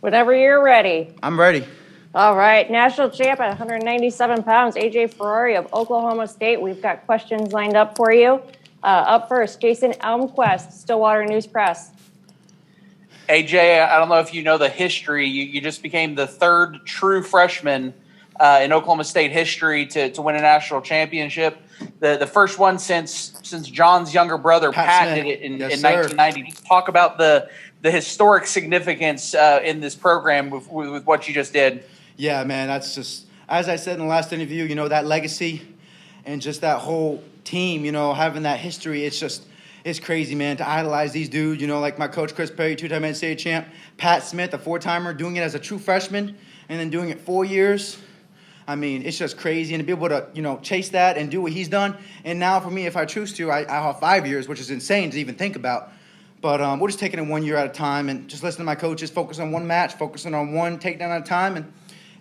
Whenever you're ready. I'm ready. All right, national champ at 197 pounds, AJ Ferrari of Oklahoma State. We've got questions lined up for you. Up first, Jason Elmquist, Stillwater News Press. AJ, I don't know if you know the history. You just became the third true freshman in Oklahoma State history to win a national championship. The first one since John's younger brother Pat did it in 1990. Talk about the historic significance in this program with what you just did. Yeah, man, that's just, as I said in the last interview, that legacy and just that whole team, having that history, it's crazy, man, to idolize these dudes, like my coach Chris Perry, two-time NCAA champ, Pat Smith, a four-timer, doing it as a true freshman, and then doing it 4 years. I mean, it's just crazy, and to be able to, chase that and do what he's done. And now for me, if I choose to, I have 5 years, which is insane to even think about. But we're just taking it 1 year at a time and just listening to my coaches, focus on one match, focusing on one takedown at a time, and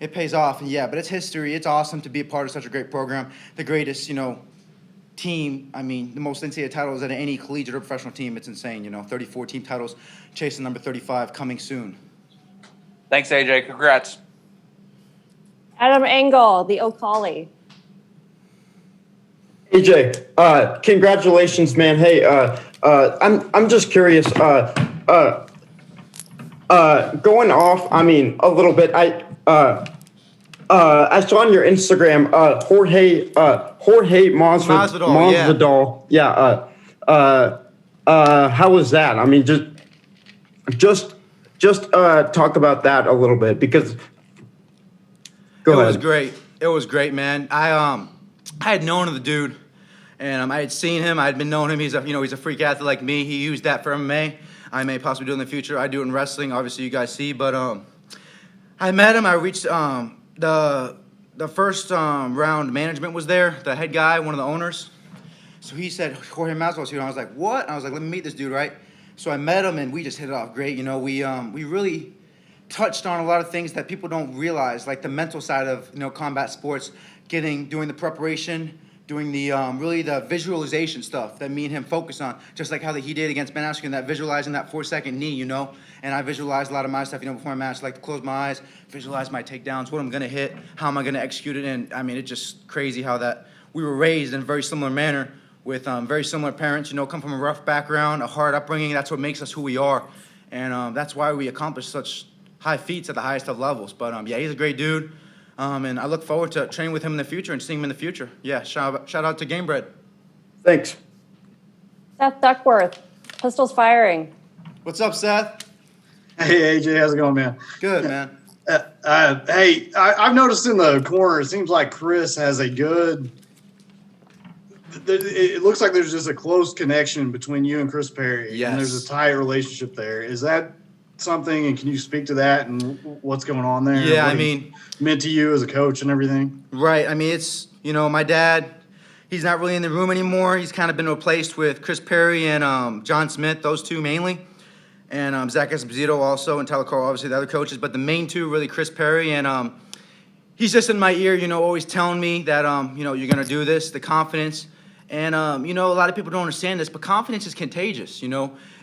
it pays off. And yeah, but it's history. It's awesome to be a part of such a great program. The greatest, team. I mean, the most NCAA titles at any collegiate or professional team. It's insane, 34 team titles, chasing number 35, coming soon. Thanks, AJ. Congrats. Adam Engel, the O'Colly. AJ, congratulations, man. Hey, I'm just curious. Going off, a little bit. I saw on your Instagram, Jorge Masvidal. Yeah. How was that? Just talk about that a little bit because. Go ahead. It was great, man. I had known of the dude, and I had seen him. I had been knowing him. He's a freak athlete like me. He used that for MMA. I may possibly do it in the future. I do it in wrestling. Obviously, you guys see, but I met him. I reached the first round. Management was there. The head guy, one of the owners. So he said Jorge Masvidal's here. And I was like, what? And I was like, let me meet this dude, right? So I met him, and we just hit it off great. We really touched on a lot of things that people don't realize, like the mental side of combat sports, doing the preparation, doing the really the visualization stuff that me and him focus on, just like how he did against Ben Askren, that visualizing that 4-second knee, and I visualized a lot of my stuff, before a match, like to close my eyes, visualize my takedowns, what I'm gonna hit, how am I gonna execute it, and it's just crazy how that we were raised in a very similar manner with very similar parents, come from a rough background, a hard upbringing. That's what makes us who we are, and that's why we accomplish such high feats at the highest of levels. But yeah, he's a great dude. And I look forward to training with him in the future and seeing him in the future. Yeah, shout out to Gamebred. Thanks. Seth Duckworth, Pistols Firing. What's up, Seth? Hey, AJ, how's it going, man? Good, man. Hey, I've noticed in the corner, it seems like Chris has a good – it looks like there's just a close connection between you and Chris Perry. Yes. And there's a tight relationship there. Is that something, and can you speak to that and what's going on there? Yeah, meant to you as a coach and everything? Right. It's, my dad, he's not really in the room anymore. He's kind of been replaced with Chris Perry and John Smith, those two mainly. And Zach Esposito also, and Tyler Cole, obviously the other coaches. But the main two, really Chris Perry. And he's just in my ear, always telling me that, you're going to do this, the confidence. And, a lot of people don't understand this, but confidence is contagious,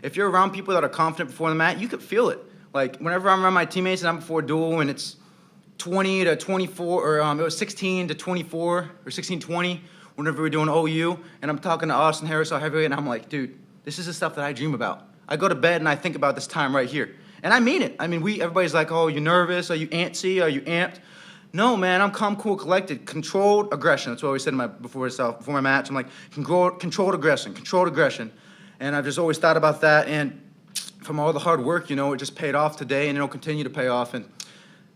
If you're around people that are confident before the mat, you could feel it. Like, whenever I'm around my teammates and I'm before a duel and it's 20 to 24, or it was 16 to 24, or 16-20, whenever we're doing OU, and I'm talking to Austin Harris, our heavyweight, and I'm like, dude, this is the stuff that I dream about. I go to bed and I think about this time right here. And I mean it. Everybody's like, oh, you nervous? Are you antsy? Are you amped? No, man, I'm calm, cool, collected. Controlled aggression. That's what I always said before my match. I'm like, controlled aggression. And I've just always thought about that. And from all the hard work, it just paid off today, and it'll continue to pay off. And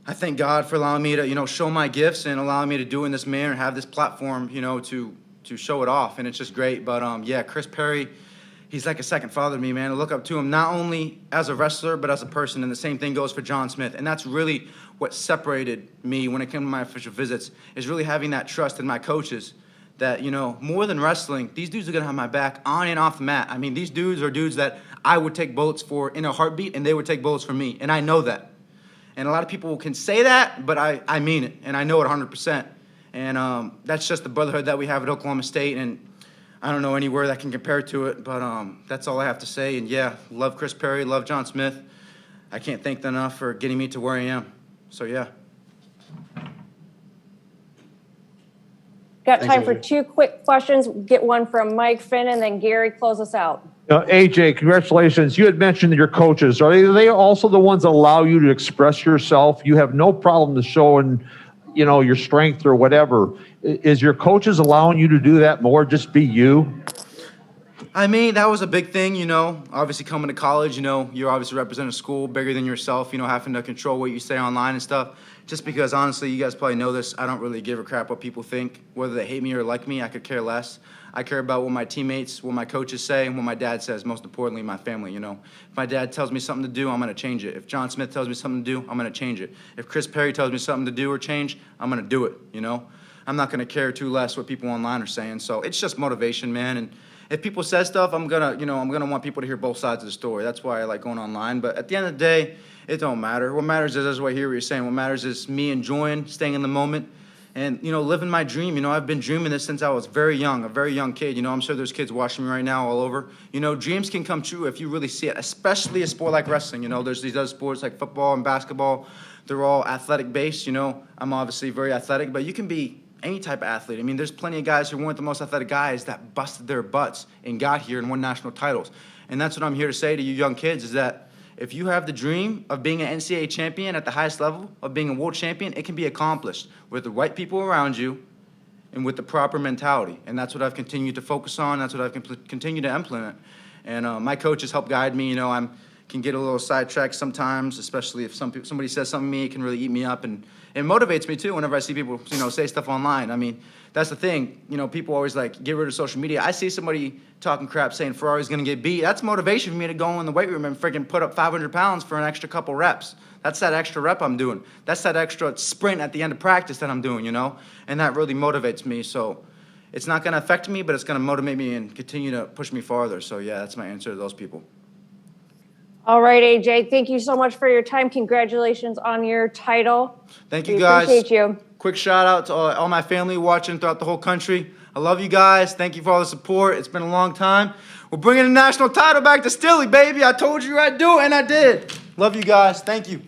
I thank God for allowing me to, show my gifts and allowing me to do it in this manner and have this platform, to show it off. And it's just great. But, yeah, Chris Perry, he's like a second father to me, man. I look up to him not only as a wrestler but as a person, and the same thing goes for John Smith. And that's really what separated me when it came to my official visits, is really having that trust in my coaches that, more than wrestling, these dudes are going to have my back on and off the mat. These dudes are dudes that I would take bullets for in a heartbeat, and they would take bullets for me, and I know that. And a lot of people can say that, but I mean it, and I know it 100%. And that's just the brotherhood that we have at Oklahoma State, and I don't know anywhere that can compare to it, but that's all I have to say. And, yeah, love Chris Perry, love John Smith. I can't thank them enough for getting me to where I am. So, yeah. Got Thanks, time for AJ. 2 quick questions. Get one from Mike, Finn, and then Gary, close us out. AJ, congratulations. You had mentioned your coaches. Are they also the ones that allow you to express yourself? You have no problem to showing, your strength or whatever. Is your coaches allowing you to do that more? Just be you? I mean, that was a big thing, obviously coming to college, you're obviously representing a school bigger than yourself, having to control what you say online and stuff. Just because, honestly, you guys probably know this, I don't really give a crap what people think. Whether they hate me or like me, I could care less. I care about what my teammates, what my coaches say, and what my dad says, most importantly, my family, If my dad tells me something to do, I'm going to change it. If John Smith tells me something to do, I'm going to change it. If Chris Perry tells me something to do or change, I'm going to do it, I'm not going to care too less what people online are saying. So it's just motivation, man. And if people say stuff, I'm gonna want people to hear both sides of the story. That's why I like going online. But at the end of the day, it don't matter. What matters is, that's what I hear what you're saying. What matters is me enjoying, staying in the moment, and living my dream. I've been dreaming this since I was very young, a very young kid. I'm sure there's kids watching me right now all over. Dreams can come true if you really see it, especially a sport like wrestling. There's these other sports like football and basketball. They're all athletic based. I'm obviously very athletic, but you can be any type of athlete. I mean, there's plenty of guys who weren't the most athletic guys that busted their butts and got here and won national titles. And that's what I'm here to say to you young kids is that if you have the dream of being an NCAA champion at the highest level, of being a world champion, it can be accomplished with the right people around you and with the proper mentality. And that's what I've continued to focus on. That's what I've continued to implement. And my coaches help guide me. I can get a little sidetracked sometimes, especially if somebody says something to me, it can really eat me up. And it motivates me too whenever I see people, say stuff online. I mean, that's the thing. People always get rid of social media. I see somebody talking crap saying Ferrari's going to get beat. That's motivation for me to go in the weight room and freaking put up 500 pounds for an extra couple reps. That's that extra rep I'm doing. That's that extra sprint at the end of practice that I'm doing, And that really motivates me. So it's not going to affect me, but it's going to motivate me and continue to push me farther. So, yeah, that's my answer to those people. All right, AJ, thank you so much for your time. Congratulations on your title. Thank you, we guys. Appreciate you. Quick shout out to all my family watching throughout the whole country. I love you guys. Thank you for all the support. It's been a long time. We're bringing the national title back to Stilly, baby. I told you I'd do it, and I did. Love you guys. Thank you.